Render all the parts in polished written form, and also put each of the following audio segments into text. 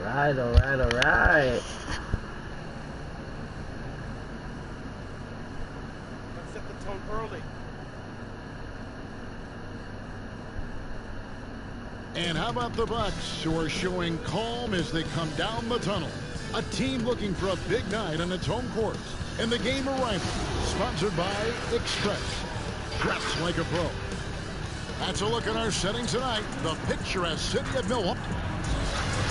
Alright, alright, alright. Let's set the tone early. And how about the Bucks, who are showing calm as they come down the tunnel? A team looking for a big night on its home court. And the game arrival, sponsored by Express. Dress like a pro. That's a look at our setting tonight, the picturesque city of Milwaukee.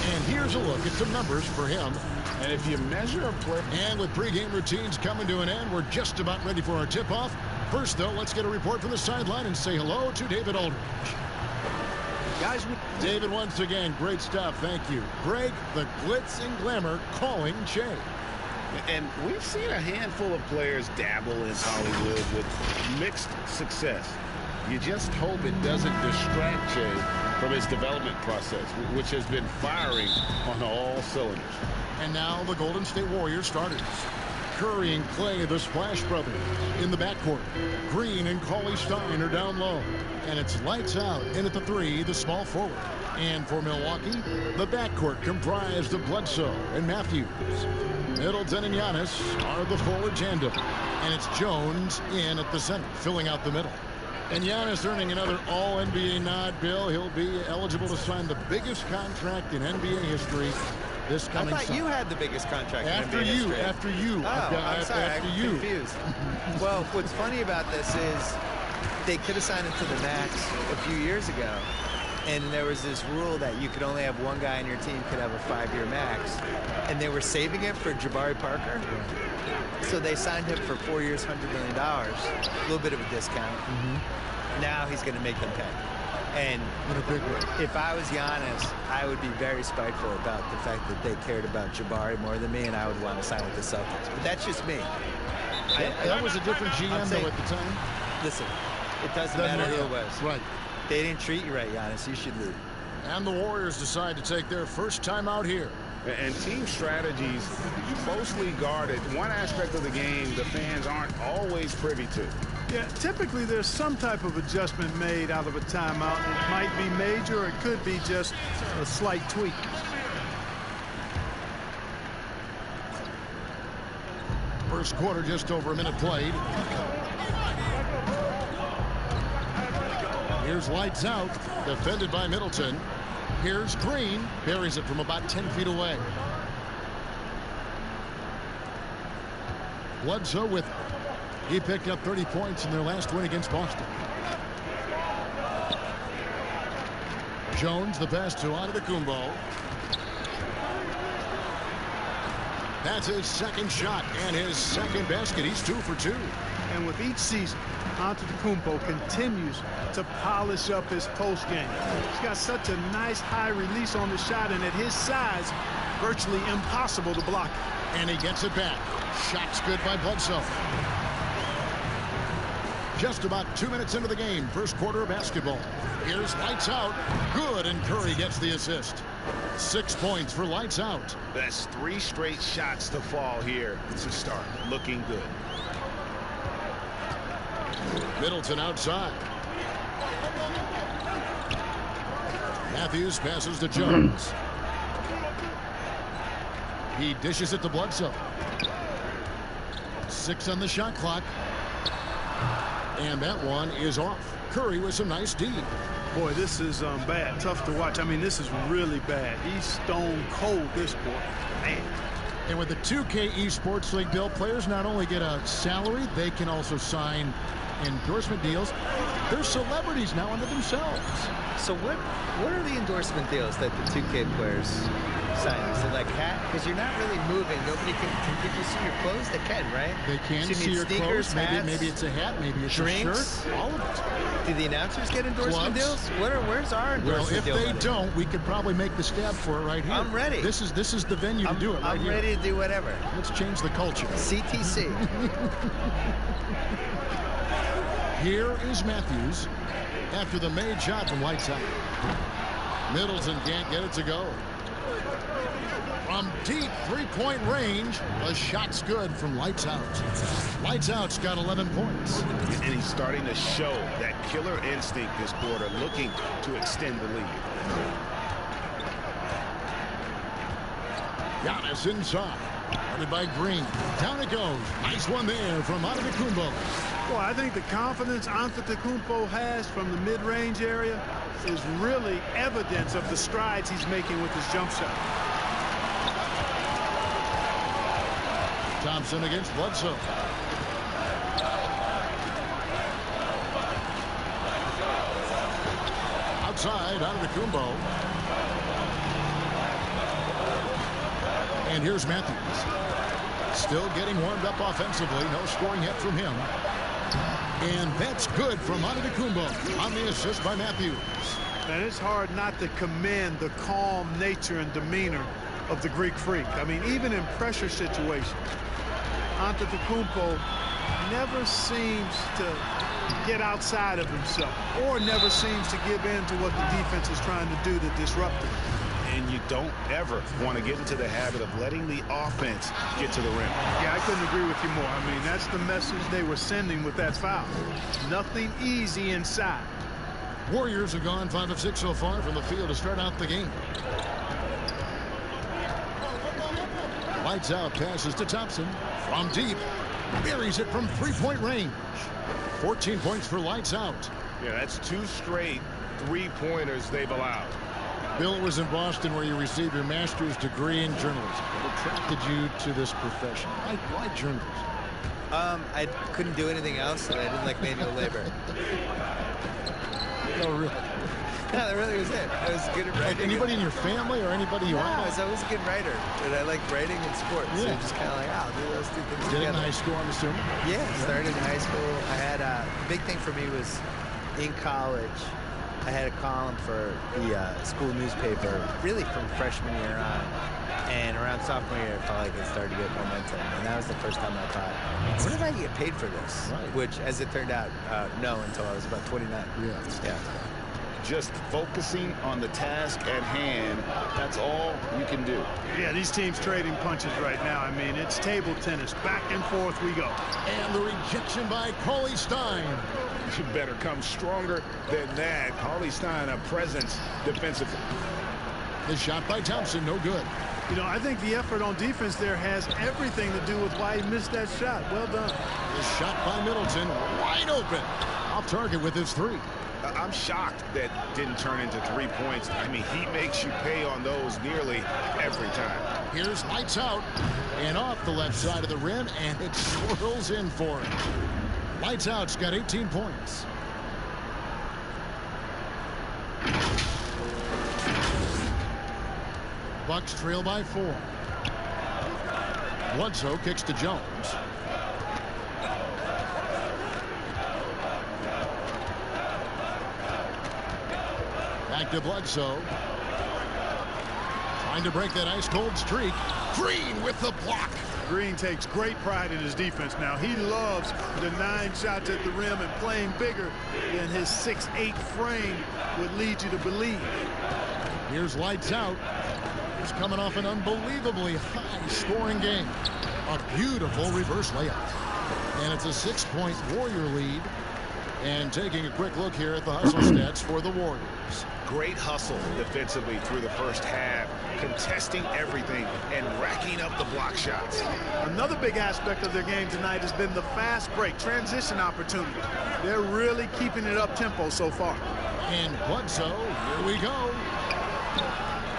And here's a look at some numbers for him. And if you measure a play... And with pregame routines coming to an end, we're just about ready for our tip-off. First, though, let's get a report from the sideline and say hello to David Aldridge. Guys, David, once again, great stuff. Thank you. Greg, the glitz and glamour calling Jay. And we've seen a handful of players dabble in Hollywood with mixed success. You just hope it doesn't distract Jay from his development process, which has been firing on all cylinders. And now the Golden State Warriors starters. Curry and Clay, the Splash Brothers, in the backcourt. Green and Cauley-Stein are down low. And it's lights out. In at the three, the small forward. And for Milwaukee, the backcourt comprised of Bledsoe and Matthews. Middleton and Giannis are the forward tandem. And it's Jones in at the center, filling out the middle. And Giannis earning another All-NBA nod, Bill. He'll be eligible to sign the biggest contract in NBA history this coming I thought summer. you had the biggest contract After in NBA you, history. after you. Oh, I'm sorry, after I'm you. confused. Well, what's funny about this is they could have signed him to the max a few years ago. And there was this rule that you could only have one guy on your team could have a 5-year max. And they were saving it for Jabari Parker. So they signed him for 4 years, $100 million. A little bit of a discount. Now he's going to make them pay. And In a big way. if I was Giannis, I would be very spiteful about the fact that they cared about Jabari more than me, and I would want to sign with the Celtics. But that's just me. That was a different GM, though, at the time. Listen, it doesn't matter who it was. Right. They didn't treat you right, Giannis. You should leave. And the Warriors decide to take their first time out here. And team strategies closely guarded. One aspect of the game the fans aren't always privy to. Yeah, typically there's some type of adjustment made out of a timeout. It might be major, or it could be just a slight tweak. First quarter, just over a minute played. Here's lights out, defended by Middleton. Here's Green, buries it from about 10 feet away. Bledsoe with it. He picked up 30 points in their last win against Boston. Jones, the pass to Antetokounmpo. That's his second shot and his second basket. He's 2 for 2. And with each season, Antetokounmpo continues to polish up his post game. He's got such a nice high release on the shot, and at his size, virtually impossible to block it. And he gets it back. Shot's good by Bledsoe. Just about 2 minutes into the game, first quarter of basketball. Here's lights out. Good, and Curry gets the assist. 6 points for lights out. That's 3 straight shots to fall here to start. Looking good. Middleton outside. Matthews passes to Jones. He dishes it to Bledsoe. 6 on the shot clock. And that one is off. Curry with some nice D. Boy, this is bad. Tough to watch. I mean, this is really bad. He's stone cold this quarter. Man. And with the 2K Esports League, Bill, players not only get a salary, they can also sign endorsement deals. They're celebrities now unto themselves. So what are the endorsement deals that the 2K players sign? Is it like hat? Because you're not really moving. Nobody can people see your clothes? They can, right? They can So you see need your sneakers, clothes. hats, Maybe it's a hat. Maybe it's drinks, a shirt. All of it. Do the announcers get endorsement Gloves. deals? Where's our Well, endorsement if deal they money? don't, we could probably make the stab for it right here. I'm ready. This is the venue to do it right I'm here. ready to do whatever. Let's change the culture. CTC. Here is Matthews after the made shot from lights out. Middleton can't get it to go. From deep three-point range, the shot's good from lights out. Lights out's got 11 points. And he's starting to show that killer instinct this quarter, looking to extend the lead. Giannis inside. Guarded by Green. Down it goes. Nice one there from Antetokounmpo. Well, I think the confidence Antetokounmpo has from the mid-range area is really evidence of the strides he's making with his jump shot. Thompson against Bledsoe. Outside, Antetokounmpo. And here's Matthews. Still getting warmed up offensively. No scoring yet from him. And that's good from Antetokounmpo on the assist by Matthews. And it's hard not to commend the calm nature and demeanor of the Greek Freak. I mean, even in pressure situations, Antetokounmpo never seems to get outside of himself or never seems to give in to what the defense is trying to do to disrupt him. And you don't ever want to get into the habit of letting the offense get to the rim. Yeah, I couldn't agree with you more. I mean, that's the message they were sending with that foul. Nothing easy inside. Warriors have gone 5 of 6 so far from the field to start out the game. Lights out, passes to Thompson. From deep, buries it from three-point range. 14 points for Lights Out. Yeah, that's 2 straight three-pointers they've allowed. Bill was in Boston where you received your master's degree in journalism. What attracted you to this profession? Why journalism? I couldn't do anything else, and I didn't like manual labor. No, really? No, that really was it. I was good at writing. Anybody in your family or anybody you No, know? I was always a good writer, and I like writing and sports. So Yeah. just kind of like, I'll do those 2 things Did it in together. high school, I'm assuming? Yeah, started in high school. I had a big thing for me was in college. I had a column for the school newspaper, really from freshman year on. And around sophomore year, I felt like it started to get momentum. And that was the first time I thought, what did I get paid for this? Right. Which, as it turned out, no, until I was about 29. Yeah. Just focusing on the task at hand, that's all you can do. Yeah, these teams trading punches right now. I mean, it's table tennis. Back and forth we go. And the rejection by Cauley Stein. You better come stronger than that. Cauley Stein, a presence defensively. The shot by Thompson, no good. You know, I think the effort on defense there has everything to do with why he missed that shot. Well done. The shot by Middleton, wide open. Off target with his 3. I'm shocked that didn't turn into 3 points. I mean, he makes you pay on those nearly every time. Here's Lights Out. And off the left side of the rim, and it swirls in for him. Lights Out's got 18 points. Bucks trail by 4. Bledsoe kicks to Jones. Back to Bledsoe. Trying to break that ice-cold streak. Green with the block. Green takes great pride in his defense now. He loves denying shots at the rim and playing bigger than his 6'8" frame would lead you to believe. Here's Lights Out. He's coming off an unbelievably high-scoring game. A beautiful reverse layup. And it's a 6-point Warrior lead. And taking a quick look here at the hustle stats for the Warriors. Great hustle defensively through the first half, contesting everything and racking up the block shots. Another big aspect of their game tonight has been the fast break, transition opportunity. They're really keeping it up-tempo so far. And Bledsoe, here we go.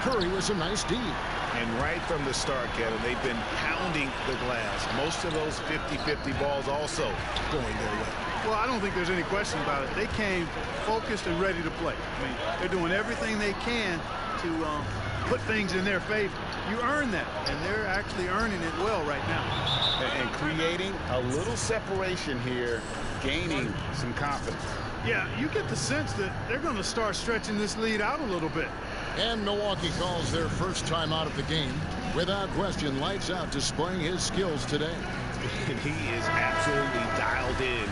Curry with some nice D. And right from the start, Kevin, they've been pounding the glass. Most of those 50-50 balls also going their way. Well, I don't think there's any question about it. They came focused and ready to play. I mean, they're doing everything they can to put things in their favor. You earn that, and they're actually earning it well right now. And creating a little separation here, gaining some confidence. Yeah, you get the sense that they're going to start stretching this lead out a little bit. And Milwaukee calls their first time out of the game. Without question, Lights Out displaying his skills today. And he is absolutely dialed in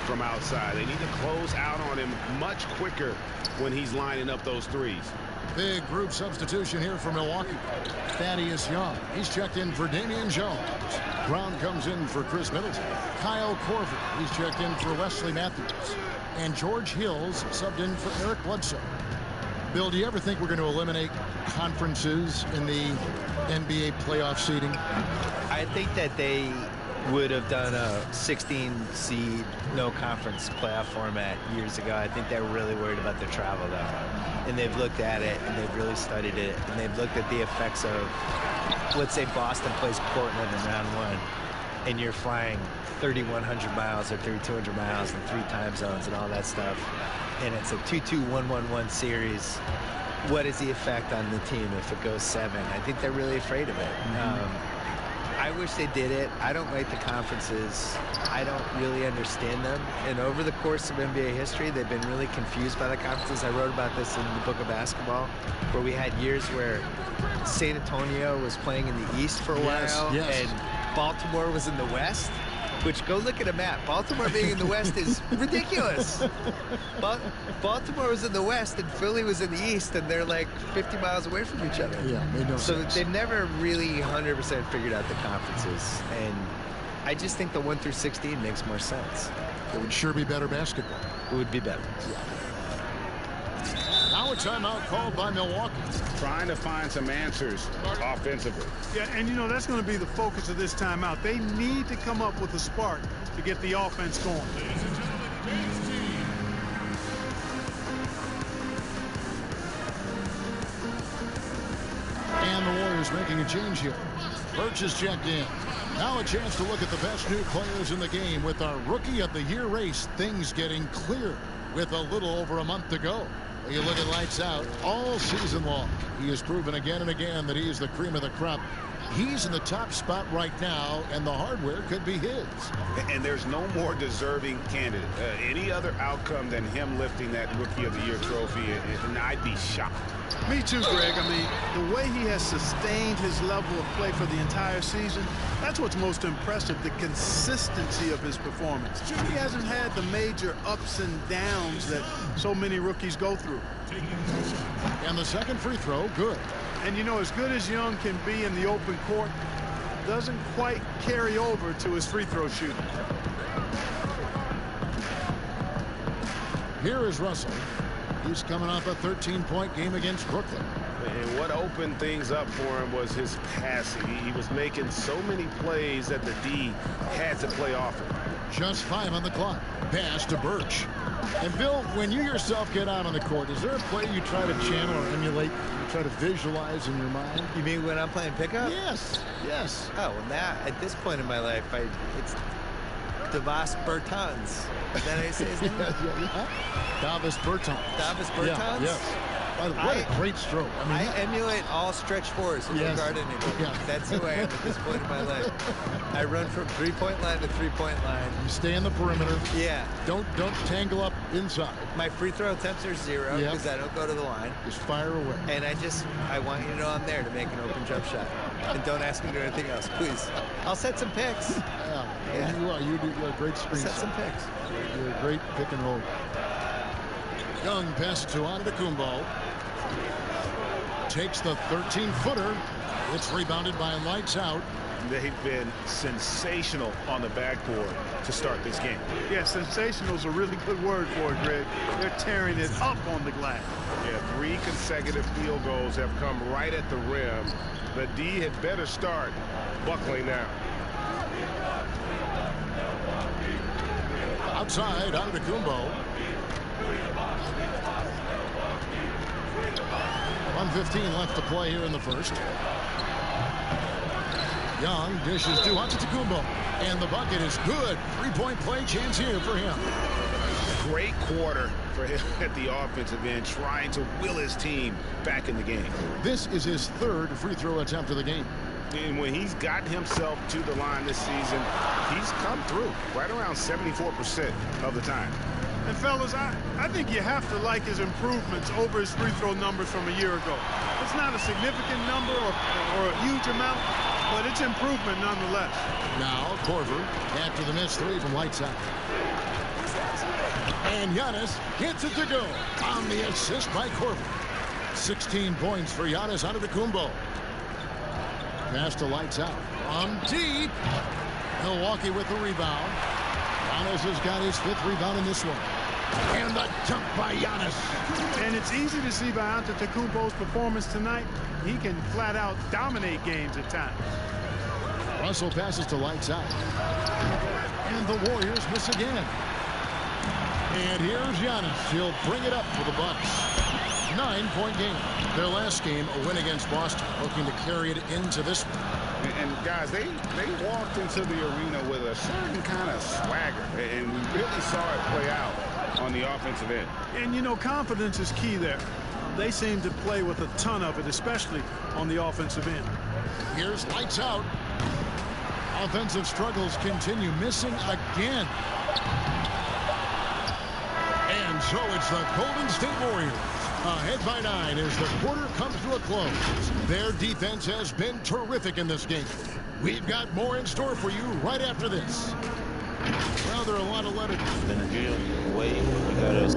from outside. They need to close out on him much quicker when he's lining up those threes. Big group substitution here for Milwaukee. Thaddeus Young. He's checked in for Damian Jones. Brown comes in for Chris Middleton. Kyle Korver. He's checked in for Wesley Matthews. And George Hills subbed in for Eric Bledsoe. Bill, do you ever think we're going to eliminate conferences in the NBA playoff seeding? I think that they would have done a 16 seed no conference playoff format years ago. I think they're really worried about the travel though, and they've looked at it and they've really studied it, and they've looked at the effects of, let's say Boston plays Portland in round one and you're flying 3,100 miles or 3,200 miles in 3 time zones and all that stuff, and it's a 2-2, 1-1-1 series. What is the effect on the team if it goes 7? I think they're really afraid of it. I wish they did it. I don't like the conferences. I don't really understand them. And over the course of NBA history, they've been really confused by the conferences. I wrote about this in the book of basketball, where we had years where San Antonio was playing in the East for a while, and Baltimore was in the West. Which, go look at a map. Baltimore being in the West is ridiculous. Baltimore was in the West and Philly was in the East, and they're like 50 miles away from each other. Yeah, made no sense. So they never really 100% figured out the conferences. And I just think the 1 through 16 makes more sense. It would sure be better basketball. It would be better. Now a timeout called by Milwaukee. Trying to find some answers offensively. Yeah, and you know, that's going to be the focus of this timeout. They need to come up with a spark to get the offense going. And the Warriors making a change here. Birch is checked in. Now a chance to look at the best new players in the game with our Rookie of the Year race. Things getting clear with a little over a month to go. You look at lights out all season long. He has proven again and again that he is the cream of the crop. He's in the top spot right now, and the hardware could be his. And there's no more deserving candidate. Any other outcome than him lifting that Rookie of the Year trophy, and I'd be shocked. Me too, Greg. I mean, the way he has sustained his level of play for the entire season, that's what's most impressive, the consistency of his performance. He hasn't had the major ups and downs that so many rookies go through. And the second free throw, good. And, you know, as good as Young can be in the open court, doesn't quite carry over to his free throw shooting. Here is Russell. He's coming off a 13-point game against Brooklyn. And what opened things up for him was his passing. He was making so many plays that the D had to play off him. Just 5 on the clock. Pass to Birch. And Bill, when you yourself get out on the court, is there a play you try to channel or emulate, you try to visualize in your mind? You mean when I'm playing pickup? Yes, yes. Oh, well, now, at this point in my life, it's Davis Bertans. Is that how you say his name? Davis Bertans. Davis Bertans? Yes. By the way, what a great stroke. I emulate all stretch fours in regard to anybody. Yeah. That's who I am at this point in my life. I run from three-point line to three-point line. You stay in the perimeter. Yeah. Don't tangle up inside. My free throw attempts are 0 because I don't go to the line. Just fire away. And I want you to know I'm there to make an open jump shot. And don't ask me to do anything else, please. I'll set some picks. Yeah. You are. You're a great screen. Set some picks. You're a great pick and roll. Young passes to Antetokounmpo. Takes the 13-footer. It's rebounded by Lights Out. They've been sensational on the backboard to start this game. Yeah, sensational is a really good word for it, Greg. They're tearing it up on the glass. Yeah, 3 consecutive field goals have come right at the rim. The D had better start buckling now. Outside, Antetokounmpo. 1:15 left to play here in the first. Young dishes to Antetokounmpo, and the bucket is good. 3-point play chance here for him. Great quarter for him at the offensive end, trying to will his team back in the game. This is his 3rd free throw attempt of the game. And when he's gotten himself to the line this season, he's come through right around 74% of the time. And fellas, I think you have to like his improvements over his free throw numbers from a year ago. It's not a significant number or a huge amount, but it's improvement nonetheless. Now Korver after the missed 3 from Lights Out. And Giannis gets it to go on the assist by Korver. 16 points for Giannis Antetokounmpo. Pass to Lights Out. On deep. Milwaukee with the rebound. Giannis has got his 5th rebound in this one. And the dunk by Giannis. And it's easy to see by Antetokounmpo's performance tonight. He can flat out dominate games at times. Russell passes to lights out. And the Warriors miss again. And here's Giannis. He'll bring it up for the Bucks. 9-point game. Their last game, a win against Boston, looking to carry it into this one. And guys, they walked into the arena with a certain kind of swagger, and we really saw it play out on the offensive end. And, you know, confidence is key there. They seem to play with a ton of it, especially on the offensive end. Here's lights out. Offensive struggles continue, missing again. And so it's the Golden State Warriors. Ahead by 9 as the quarter comes to a close. Their defense has been terrific in this game. We've got more in store for you right after this. Well, there are a lot of letters. Been a good way. You gotta.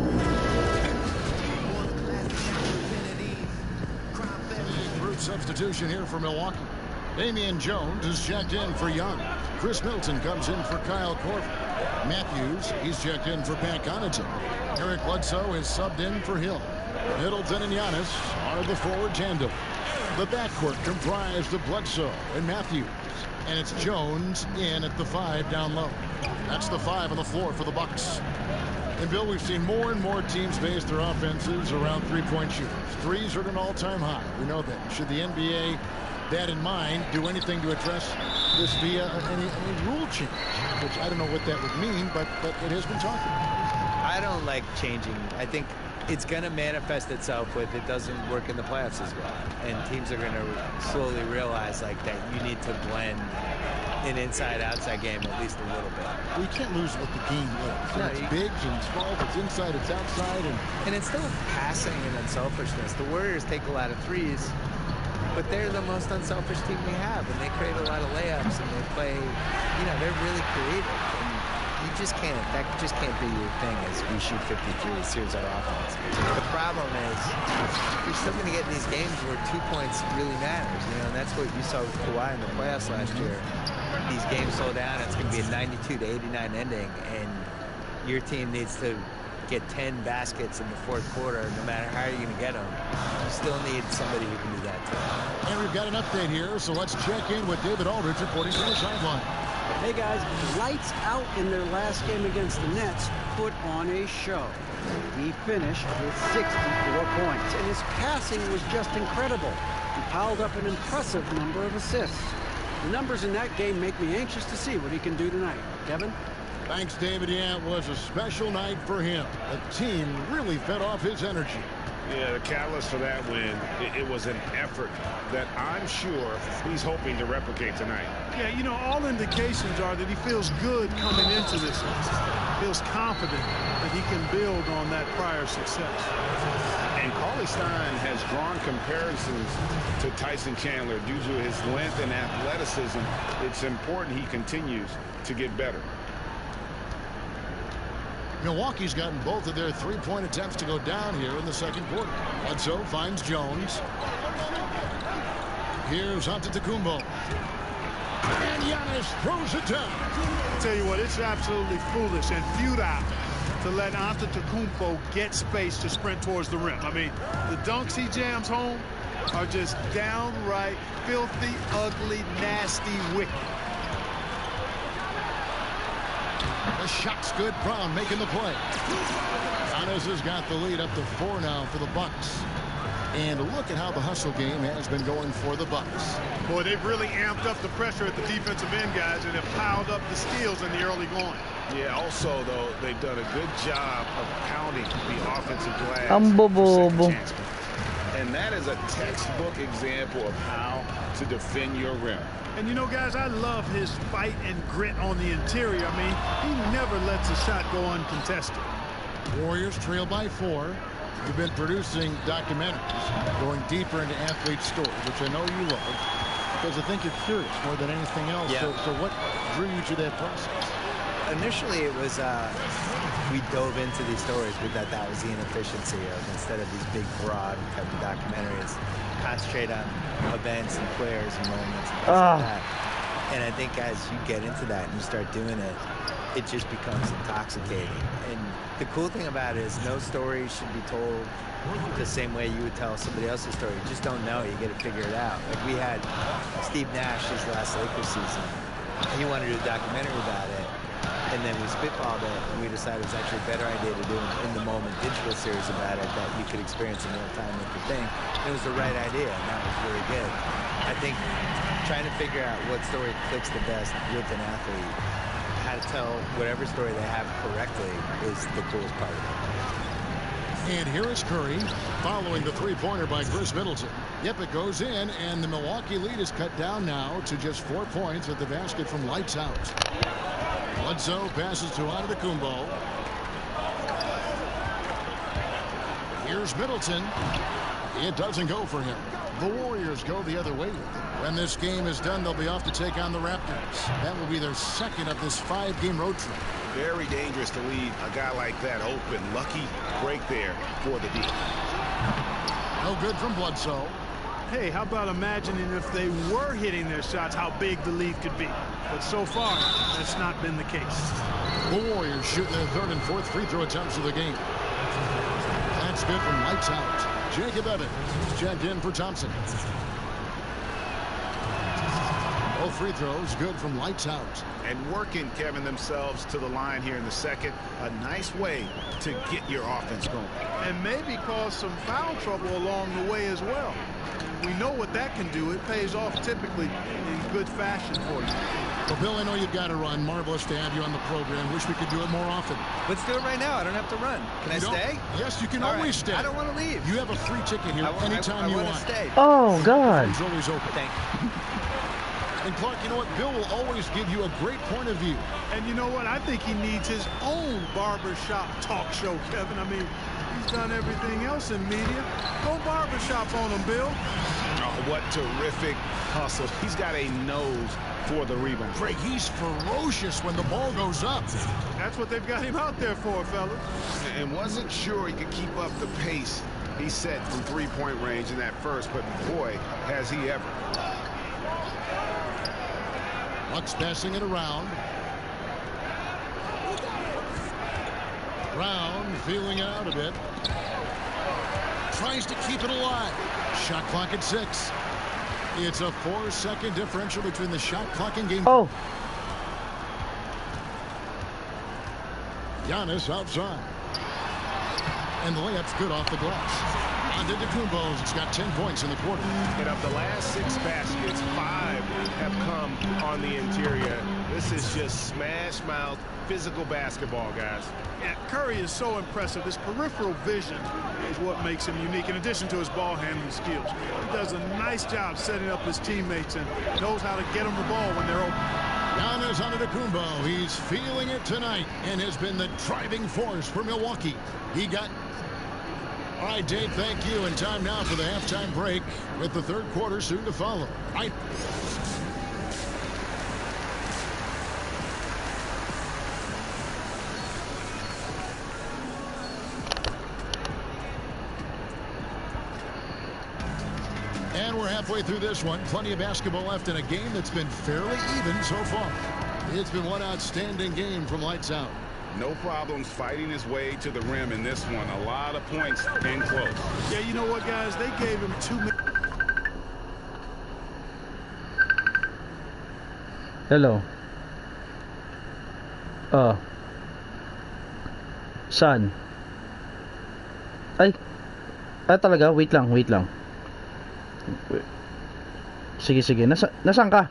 Group substitution here for Milwaukee. Damian Jones is checked in for Young. Chris Middleton comes in for Kyle Korver. Matthews, he's checked in for Pat Connaughton. Eric Bledsoe is subbed in for Hill. Middleton and Giannis are the forward tandem. The backcourt comprised of Bledsoe and Matthews. And it's Jones in at the 5 down low. That's the 5 on the floor for the Bucks. And Bill, we've seen more and more teams base their offenses around three-point shooters. Threes are at an all-time high. We know that. Should the NBA, that in mind, do anything to address this via any rule change? Which I don't know what that would mean, but it has been talked about. I don't like changing. I think it's going to manifest itself with it doesn't work in the playoffs as well. And teams are going to slowly realize like that you need to blend an inside-outside game at least a little bit. We can't lose what the game is. No, it's big and small, it's inside, it's outside. And it's still passing and unselfishness. The Warriors take a lot of threes, but they're the most unselfish team we have. And they create a lot of layups and they play, you know, they're really creative. And you just can't, that just can't be your thing as we shoot 53s. Here's our offense. The problem is you're still going to get in these games where 2 points really matters. You know, and that's what you saw with Kawhi in the playoffs last year. These games slow down. It's going to be a 92 to 89 ending, and your team needs to get 10 baskets in the fourth quarter. No matter how you're going to get them, you still need somebody who can do that too. And we've got an update here, so let's check in with David Aldridge reporting from the sideline. Hey guys, lights out in their last game against the Nets put on a show. He finished with 64 points, and his passing was just incredible. He piled up an impressive number of assists. The numbers in that game make me anxious to see what he can do tonight. Kevin? Thanks, David. Yeah, it was a special night for him. The team really fed off his energy. Yeah, the catalyst for that win, it was an effort that I'm sure he's hoping to replicate tonight. Yeah, you know, all indications are that he feels good coming into this one. Feels confident that he can build on that prior success. And Cauley Stein has drawn comparisons to Tyson Chandler due to his length and athleticism. It's important he continues to get better. Milwaukee's gotten both of their three-point attempts to go down here in the second quarter. Bledsoe finds Jones. Here's Antetokounmpo. And Giannis throws it down. I tell you what, it's absolutely foolish and futile to let Antetokounmpo get space to sprint towards the rim. I mean, the dunks he jams home are just downright filthy, ugly, nasty, wicked. The shot's good. Brown making the play. Giannis has got the lead up to 4 now for the Bucks. And look at how the hustle game has been going for the Bucks. Boy, they've really amped up the pressure at the defensive end, guys, and have piled up the steals in the early going. Yeah, also, though, they've done a good job of pounding the offensive glass. And that is a textbook example of how to defend your rim. And, you know, guys, I love his fight and grit on the interior. I mean, he never lets a shot go uncontested. Warriors trail by 4. You've been producing documentaries, going deeper into athlete stories, which I know you love, because I think you're curious more than anything else. Yeah. So what drew you to that process? Initially, it was we dove into these stories. We thought that was the inefficiency of, instead of these big, broad type of documentaries, concentrate on events and players and moments and things like that. And I think as you get into that and you start doing it, it just becomes intoxicating. And the cool thing about it is no story should be told the same way you would tell somebody else's story. You just don't know. You got to figure it out. Like we had Steve Nash his last Lakers season. He wanted to do a documentary about it. And then we spitballed it, and we decided it was actually a better idea to do an in-the-moment digital series about it that you could experience in real time with the thing. And it was the right idea, and that was really good. I think trying to figure out what story clicks the best with an athlete, how to tell whatever story they have correctly is the coolest part of it. And here is Curry following the three-pointer by Chris Middleton. Yep, it goes in, and the Milwaukee lead is cut down now to just 4 points at the basket from lights out. Bledsoe passes to Antetokounmpo. Here's Middleton. It doesn't go for him. The Warriors go the other way. When this game is done, they'll be off to take on the Raptors. That will be their second of this 5-game road trip. Very dangerous to leave a guy like that open. Lucky break there for the D. No good from Bledsoe. Hey, how about imagining if they were hitting their shots, how big the lead could be? But so far, that's not been the case. The Warriors shooting their third and fourth free throw attempts of the game. That's good from lights out. Jacob Evans checked in for Thompson. Both free throws good from lights out. And working, Kevin, themselves to the line here in the second. A nice way to get your offense going. And maybe cause some foul trouble along the way as well. We know what that can do. It pays off typically in good fashion for you. Well, Bill, I know you've got to run. Marvelous to have you on the program. Wish we could do it more often. Let's do it right now. I don't have to run. Can I stay? Yes, you can All always right. stay. I don't want to leave. You have a free ticket here anytime you want. I want to stay. Oh, God. It's always open. Thank you. And Clark, you know what? Bill will always give you a great point of view. And you know what? I think he needs his own barbershop talk show, Kevin. I mean, he's done everything else in media. Go barbershop on him, Bill. Oh, what terrific hustle. He's got a nose for the rebound. Greg, he's ferocious when the ball goes up. That's what they've got him out there for, fellas. And wasn't sure he could keep up the pace he set from three-point range in that first, but boy, has he ever. Bucks passing it around. Brown feeling it out a bit. Tries to keep it alive. Shot clock at 6. It's a 4-second differential between the shot clock and game. Oh. Giannis outside. And the layup's good off the glass. Antetokounmpo's got 10 points in the quarter. And of the last 6 baskets, 5 have come on the interior. This is just smash-mouth physical basketball, guys. Yeah, Curry is so impressive. His peripheral vision is what makes him unique, in addition to his ball handling skills. He does a nice job setting up his teammates and knows how to get them the ball when they're open. Giannis Antetokounmpo, he's feeling it tonight and has been the driving force for Milwaukee. He got... All right, Dave, thank you. And time now for the halftime break with the third quarter soon to follow. And we're halfway through this one. Plenty of basketball left in a game that's been fairly even so far. It's been one outstanding game from lights out. No problems fighting his way to the rim in this one. A lot of points in close. Yeah, you know what, guys? They gave him 2 minutes. Hello. Saan? Ay. Talaga? Wait lang. Sige. Nasaan ka?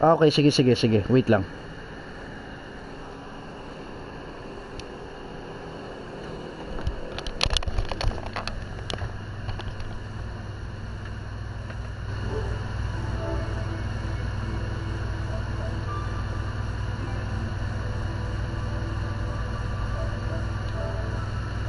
Okay, sige. Wait lang.